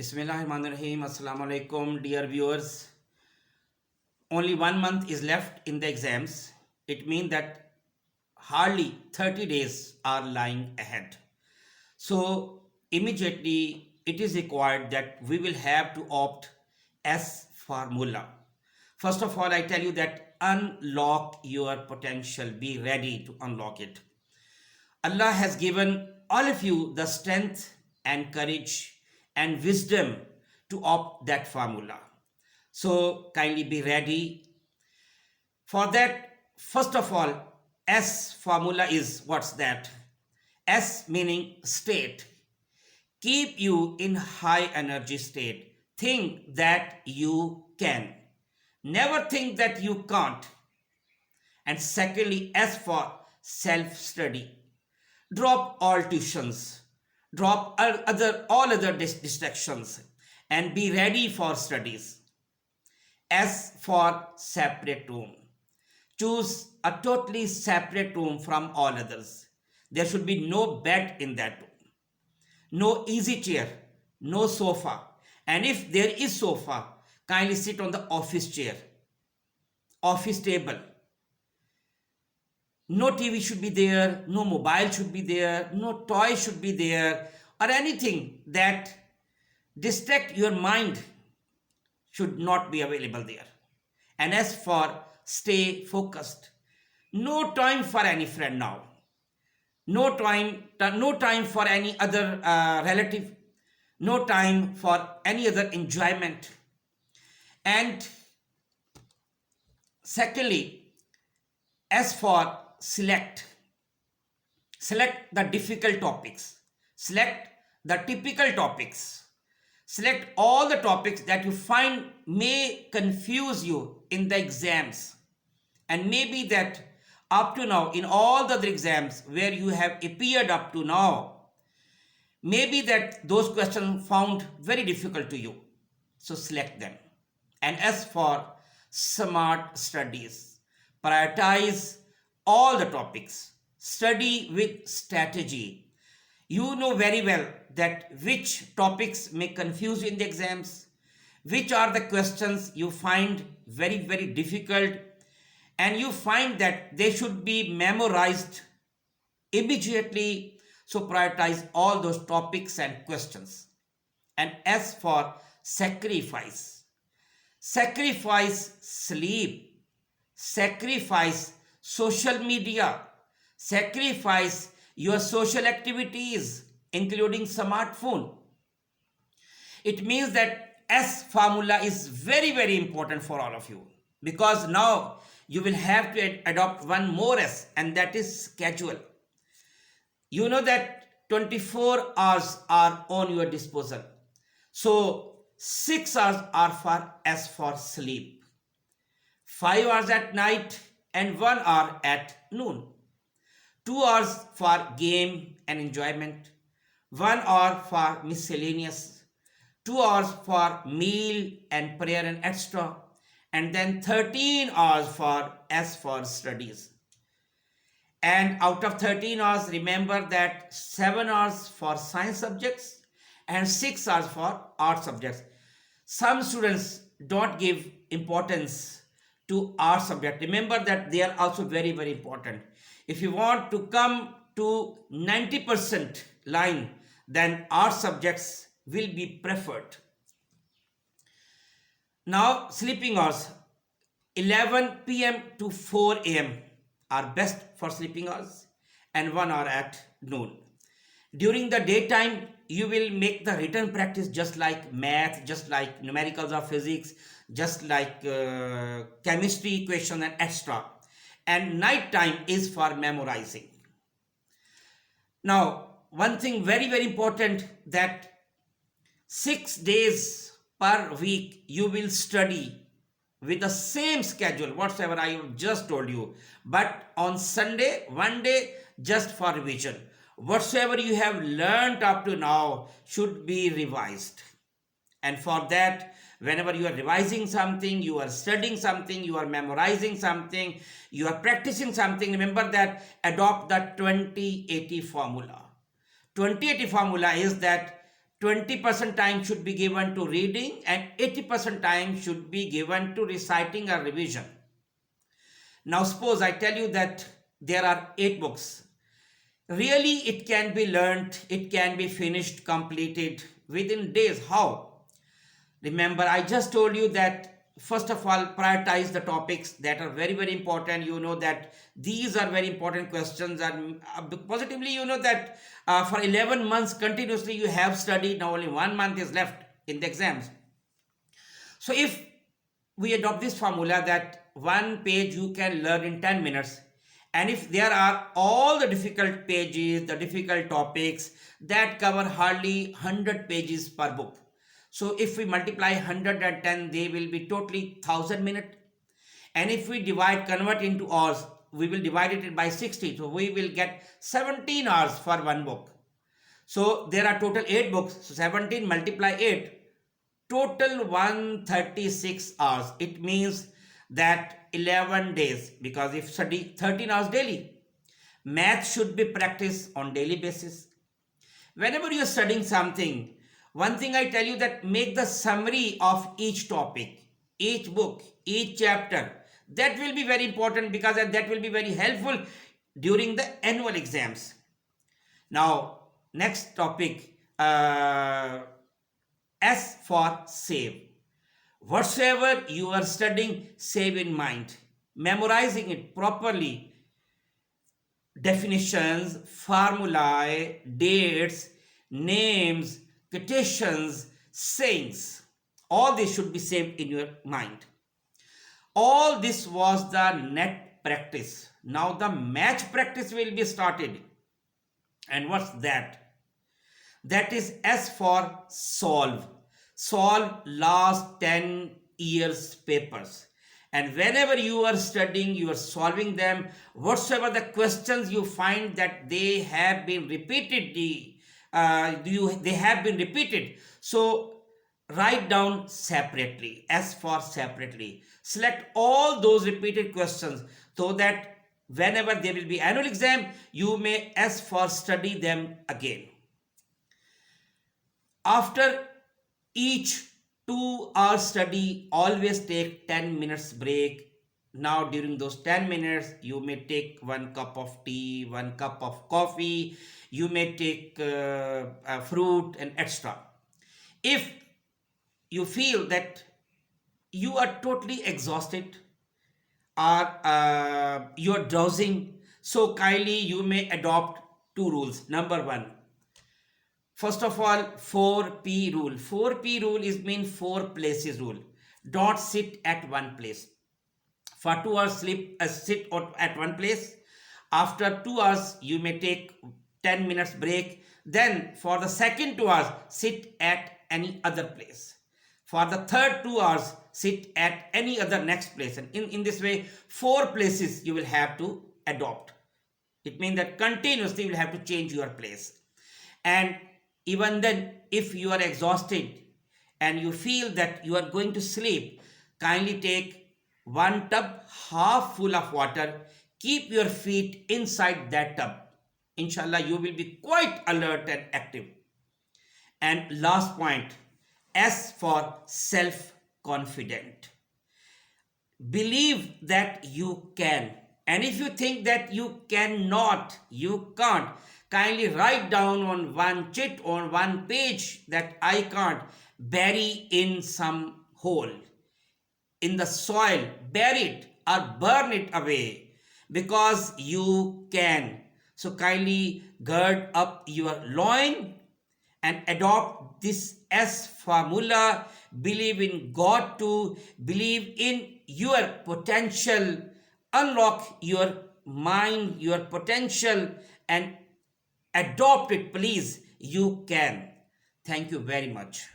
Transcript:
Bismillahirrahmanirrahim. Assalamu alaikum, dear viewers. Only 1 month is left in the exams. It means that hardly 30 days are lying ahead. So, immediately it is required that we will have to opt S formula. First of all, I tell you that unlock your potential. Be ready to unlock it. Allah has given all of you the strength and courage and wisdom to opt that formula. So kindly be ready. For that, first of all, S formula is what's that? S meaning state. Keep you in high energy state. Think that you can. Never think that you can't. And secondly, S for self study. Drop all tuitions, drop all other distractions, and be ready for studies. S for separate room. Choose a totally separate room from all others. There should be no bed in that room, no easy chair, no sofa, and if there is sofa, kindly sit on the office chair, office table. No TV should be there, no mobile should be there, no toy should be there, or anything that distract your mind should not be available there. And as for stay focused, no time for any friend now, no time for any other relative, no time for any other enjoyment. And secondly, as for select the difficult topics, select the typical topics, select all the topics that you find may confuse you in the exams, and maybe that up to now in all the other exams where you have appeared up to now, maybe that those questions found very difficult to you, so select them. And as for smart studies, prioritize all the topics, study with strategy. You know very well that which topics may confuse you in the exams, which are the questions you find very, very difficult, and you find that they should be memorized immediately. So prioritize all those topics and questions. And as for sacrifice sleep, sacrifice social media, sacrifice your social activities, including smartphone. It means that S formula is very, very important for all of you, because now you will have to adopt one more S, and that is schedule. You know that 24 hours are on your disposal. So 6 hours are for S for sleep, 5 hours at night, and 1 hour at noon. 2 hours for game and enjoyment, 1 hour for miscellaneous, 2 hours for meal and prayer and extra, and then 13 hours for S for studies. And out of 13 hours, remember that 7 hours for science subjects and 6 hours for art subjects. Some students don't give importance to art subject. Remember that they are also very, very important. If you want to come to 90% line, then art subjects will be preferred. Now, sleeping hours, 11 p.m. to 4 a.m. are best for sleeping hours, and 1 hour at noon. During the daytime, you will make the written practice just like math, just like numericals or physics, just like chemistry equation and extra. And night time is for memorizing. Now, one thing very, very important, that 6 days per week you will study with the same schedule whatsoever I have just told you, but on Sunday, one day just for revision. Whatsoever you have learned up to now should be revised. And for that, whenever you are revising something, you are studying something, you are memorizing something, you are practicing something, remember that adopt the 20-80 formula. 20-80 formula is that 20% time should be given to reading and 80% time should be given to reciting or revision. Now suppose I tell you that there are 8 books. Really it can be learnt, it can be finished, completed within days. How? Remember, I just told you that first of all, prioritize the topics that are very, very important. You know that these are very important questions, and positively, you know that for 11 months continuously you have studied. Now only 1 month is left in the exams. So if we adopt this formula that one page you can learn in 10 minutes, and if there are all the difficult pages, the difficult topics that cover hardly 100 pages per book. So if we multiply 110, they will be totally 1000 minutes. And if we convert into hours, we will divide it by 60. So we will get 17 hours for one book. So there are total 8 books. So 17 multiply 8, total 136 hours. It means that 11 days, because if study 13 hours daily, math should be practiced on daily basis. Whenever you are studying something, one thing I tell you that make the summary of each topic, each book, each chapter. That will be very important because that will be very helpful during the annual exams. Now, next topic, S for save. Whatsoever you are studying, save in mind. Memorizing it properly. Definitions, formulae, dates, names, quotations, sayings. All this should be saved in your mind. All this was the net practice. Now the match practice will be started. And what's that? That is S for solve. Solve last 10 years papers. And whenever you are studying, you are solving them. Whatsoever the questions you find that they have been repeated, they have been repeated. So write down separately, S for separately. Select all those repeated questions so that whenever there will be annual exam, you may S for study them again. After each 2-hour study, always take 10 minutes break. Now during those 10 minutes, you may take 1 cup of tea, 1 cup of coffee, you may take fruit and extra. If you feel that you are totally exhausted or you are drowsing, so kindly you may adopt 2 rules. Number 1, first of all, 4P rule. 4P rule is mean 4 places rule. Don't sit at one place. For 2 hours sit at one place. After 2 hours, you may take 10 minutes break. Then for the second 2 hours, sit at any other place. For the third 2 hours, sit at any other next place. And in this way, 4 places you will have to adopt. It means that continuously you will have to change your place. And even then, if you are exhausted and you feel that you are going to sleep, kindly take 1 tub half full of water. Keep your feet inside that tub. Inshallah, you will be quite alert and active. And last point, S for self-confident. Believe that you can. And if you think that you cannot, you can't, kindly write down on one chit, on one page that I can't. Bury in some hole, in the soil, bury it or burn it away, because you can. So kindly gird up your loin and adopt this S formula. Believe in God too. Believe in your potential. Unlock your mind, your potential, and adopt it, please. You can. Thank you very much.